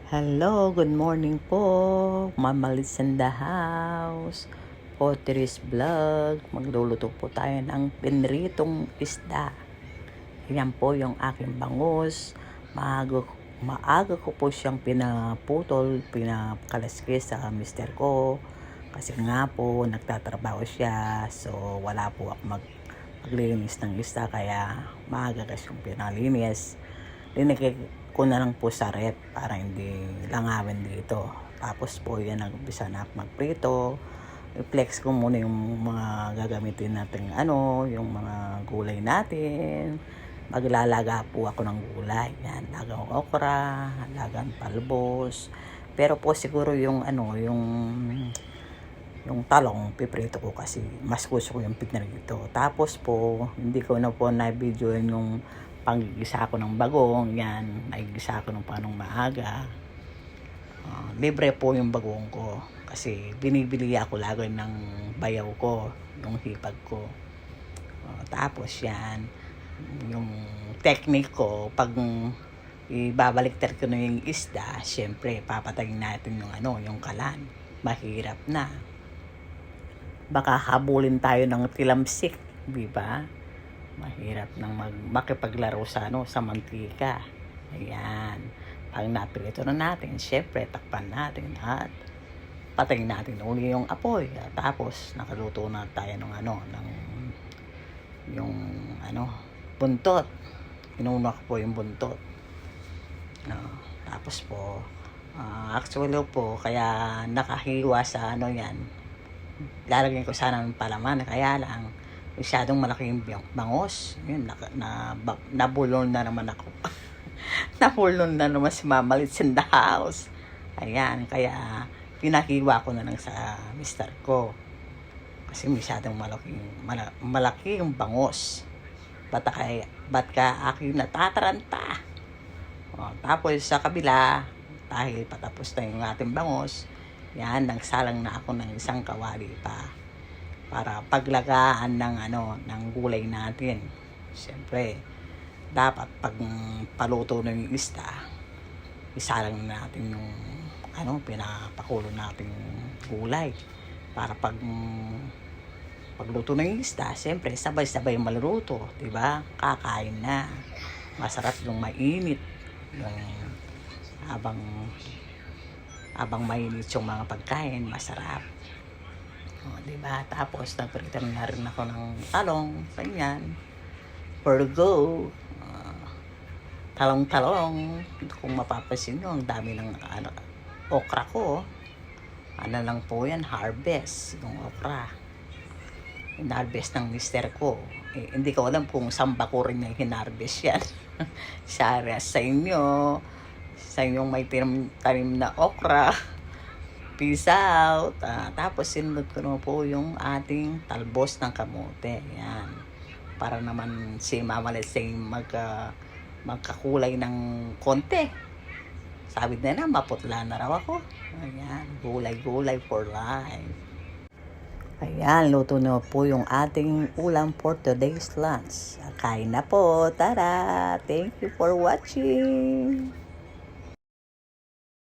Hello, good morning po. Mama Liz in the house. Potteries Vlog. Magluluto po tayo ng pinritong isda. Yan po yung aking bangus. Maaga ko po siyang pinaputol, pinakalaskis sa mister ko. Kasi nga po, nagtatrabaho siya. So, wala po ako maglinis ng isda. Kaya maaga kasi yung pinalinis. Linagay ko na lang po sa rep para hindi langawin dito. Tapos po yan, nag-umpisa na magprito. I-flex ko muna yung mga gagamitin natin, yung mga gulay natin. Maglalaga po ako ng gulay. Yan, lagang okra, lagang talbos. Pero po siguro yung talong, piprito ko kasi mas gusto ko yung pinarito. Tapos po, hindi ko na po na-video yung panggigisa ko ng bagong. Yan, nagigisa ko ng panong maaga. Libre po yung bagong ko. Kasi binibili ako lagi ng bayaw ko, yung hipag ko. Tapos yan, yung technique ko, pag ibabaliktad ko na yung isda, syempre, papatayin natin yung kalan. Mahirap na. Baka habulin tayo ng tilamsik, di ba? Mahirap nang makipaglaro sa mantika. Ayan. Pag napilito na natin, syempre, takpan natin at patayin natin uli yung apoy. Tapos, nakaluto na tayo buntot. Inuna ko po yung buntot. Tapos po, actually po, kaya nakahiwa sa yan. Lalagyan ko sana ng palaman, kaya lang masyadong malaki yung bangos. Yun, nabulol na naman ako. Nabulol na naman si Mama Liz in the house. Ayan, kaya pinahiwa ko na lang sa mister ko. Kasi masyadong malaki yung bangos. Ba't ka aking natataranta? Tapos sa kabila, dahil patapos na yung ating bangos, yan, nagsalang na ako ng isang kawali pa para paglagaan ng gulay natin. Siyempre, dapat pag paluto na yung isda, isalang natin yung pinapakulo natin gulay. Para pagluto ng isda, siyempre, sabay-sabay maluluto, diba? Kakain na. Masarap yung mainit. Yung habang mainit yung mga pagkain, masarap. Diba? Tapos, nagprito na rin ako ng talong. Ganyan. For go. Talong-talong. Kung mapapansin nyo, ang dami ng okra ko. Lang po yan, harvest. Yung okra. Hinarvest ng mister ko. Hindi ko alam kung samba ko rin yung hinarvest yan. Sa inyo. Sa inyong may tanim na okra. Peace out. Tapos sinunod ko na po yung ating talbos ng kamote. Yan. Para naman si Mama Liz magkakulay ng konti. Sabi na maputla na raw ako. Ayan. Gulay-gulay for life. Ayan. Luto na po yung ating ulam for today's lunch. Kain na po. Tara. Thank you for watching.